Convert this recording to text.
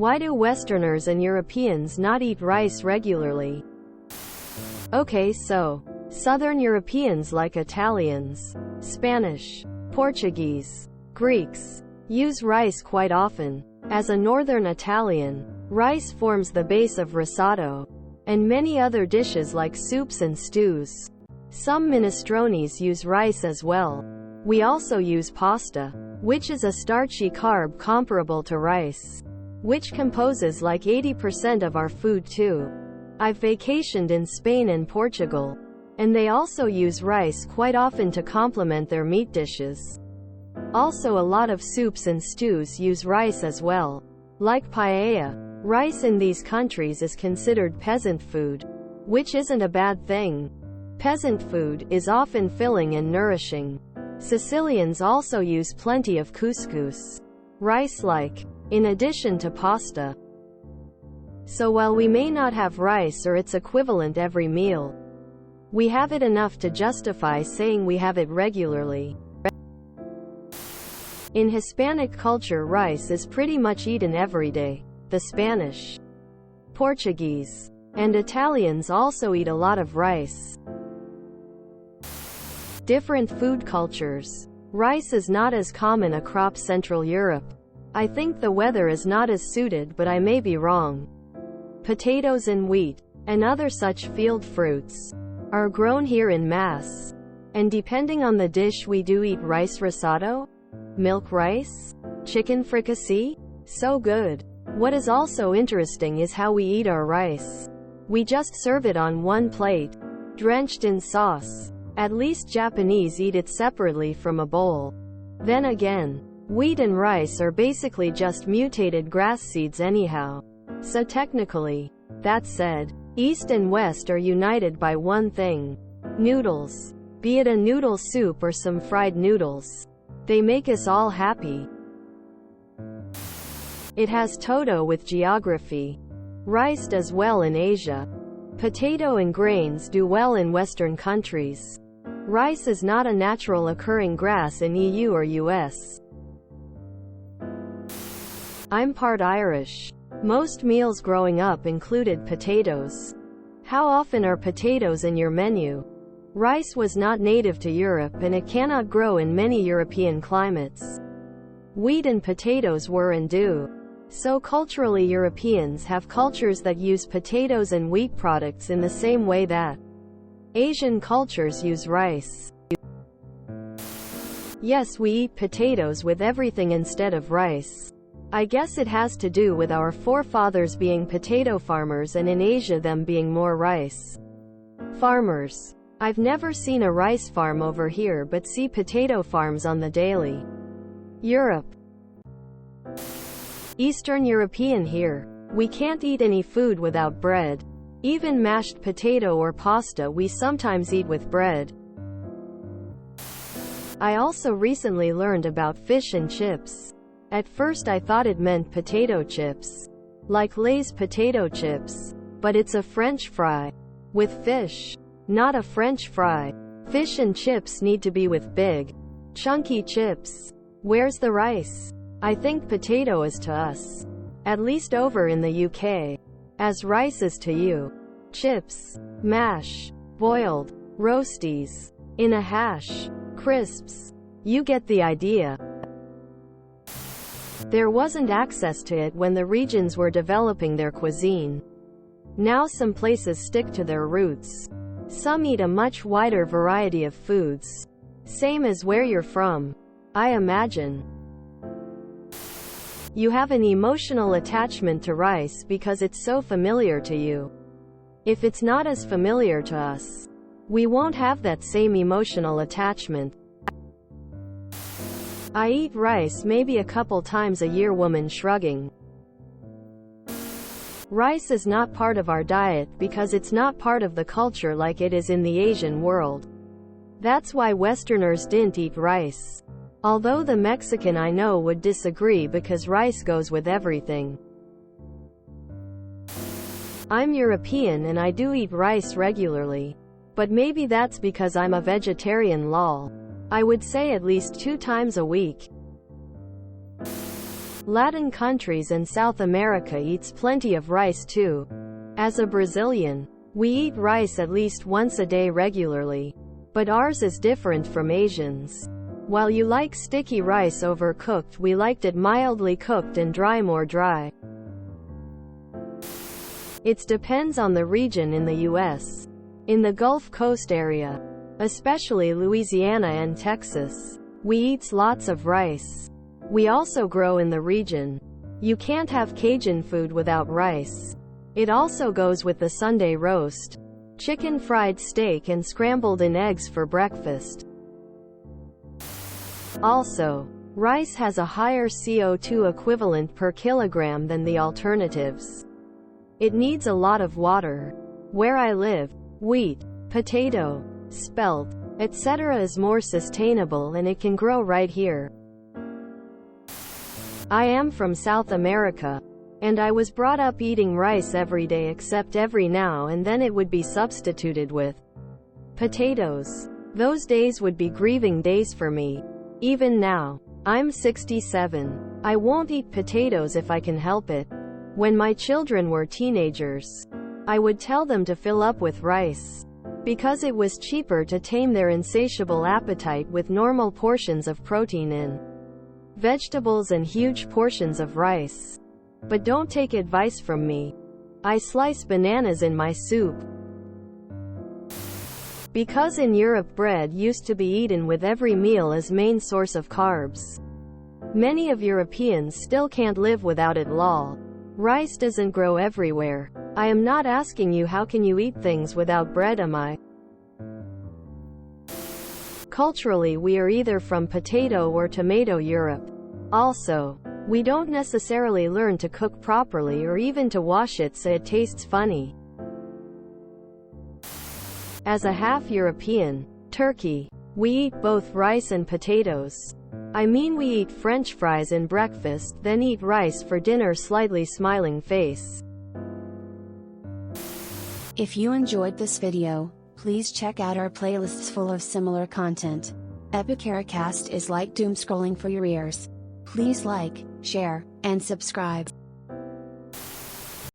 Why do Westerners and Europeans not eat rice regularly? Okay, so Southern Europeans like Italians, Spanish, Portuguese, Greeks use rice quite often. As a Northern Italian, rice forms the base of risotto and many other dishes like soups and stews. Some minestrones use rice as well. We also use pasta, which is a starchy carb comparable to rice, which composes like 80% of our food too. I've vacationed in Spain and Portugal, and they also use rice quite often to complement their meat dishes. Also a lot of soups and stews use rice as well. Like paella, rice in these countries is considered peasant food, which isn't a bad thing. Peasant food is often filling and nourishing. Sicilians also use plenty of couscous, rice-like, in addition to pasta. So while we may not have rice or its equivalent every meal, we have it enough to justify saying we have it regularly. In Hispanic culture, rice is pretty much eaten every day. The Spanish, Portuguese, and Italians also eat a lot of rice. Different food cultures. Rice is not as common a crop Central Europe. I think the weather is not as suited, but I may be wrong. Potatoes and wheat, and other such field fruits, are grown here in mass. And depending on the dish, we do eat rice risotto, milk rice, chicken fricassee. So good. What is also interesting is how we eat our rice. We just serve it on one plate, drenched in sauce. At least Japanese eat it separately from a bowl. Then again, wheat and rice are basically just mutated grass seeds anyhow. So technically, that said, East and West are united by one thing: noodles. Be it a noodle soup or some fried noodles, they make us all happy. It has todo with geography. Rice does well in Asia. Potato and grains do well in Western countries. Rice is not a natural occurring grass in EU or US. I'm part Irish. Most meals growing up included potatoes. How often are potatoes in your menu? Rice was not native to Europe and it cannot grow in many European climates. Wheat and potatoes were and do. So culturally, Europeans have cultures that use potatoes and wheat products in the same way that Asian cultures use rice. Yes, we eat potatoes with everything instead of rice. I guess it has to do with our forefathers being potato farmers and in Asia them being more rice farmers. I've never seen a rice farm over here but see potato farms on the daily. Europe. Eastern European here. We can't eat any food without bread. Even mashed potato or pasta we sometimes eat with bread. I also recently learned about fish and chips. At first I thought it meant potato chips, like Lay's potato chips, but it's a French fry with fish, not a French fry. Fish and chips need to be with big, chunky chips. Where's the rice? I think potato is to us, at least over in the UK, as rice is to you. Chips, mash, boiled, roasties, in a hash, crisps. You get the idea. There wasn't access to it when the regions were developing their cuisine. Now some places stick to their roots. Some eat a much wider variety of foods. Same as where you're from, I imagine. You have an emotional attachment to rice because it's so familiar to you. If it's not as familiar to us, we won't have that same emotional attachment. I eat rice maybe a couple times a year. Woman shrugging. Rice is not part of our diet because it's not part of the culture like it is in the Asian world. That's why Westerners didn't eat rice. Although the Mexican I know would disagree because rice goes with everything. I'm European and I do eat rice regularly. But maybe that's because I'm a vegetarian lol. I would say at least 2 times a week. Latin countries and South America eats plenty of rice too. As a Brazilian, we eat rice at least once a day regularly. But ours is different from Asians. While you like sticky rice overcooked, we liked it mildly cooked and dry, more dry. It depends on the region in the US. In the Gulf Coast area, especially Louisiana and Texas, we eat lots of rice. We also grow in the region. You can't have Cajun food without rice. It also goes with the Sunday roast, chicken fried steak and scrambled-in eggs for breakfast. Also, rice has a higher CO2 equivalent per kilogram than the alternatives. It needs a lot of water. Where I live, wheat, potato, spelt, etc. is more sustainable and it can grow right here. I am from South America, and I was brought up eating rice every day except every now and then it would be substituted with potatoes. Those days would be grieving days for me. Even now, I'm 67. I won't eat potatoes if I can help it. When my children were teenagers, I would tell them to fill up with rice, because it was cheaper to tame their insatiable appetite with normal portions of protein in vegetables and huge portions of rice. But don't take advice from me. I slice bananas in my soup. Because in Europe bread used to be eaten with every meal as main source of carbs. Many of Europeans still can't live without it. Lol. Rice doesn't grow everywhere. I am not asking you how can you eat things without bread, am I? Culturally we are either from potato or tomato Europe. Also, we don't necessarily learn to cook properly or even to wash it so it tastes funny. As a half-European, Turkey, we eat both rice and potatoes. I mean we eat French fries in breakfast, then eat rice for dinner. Slightly smiling face. If you enjoyed this video, please check out our playlists full of similar content. TooAfraidToAsk is like doom scrolling for your ears. Please like, share, and subscribe.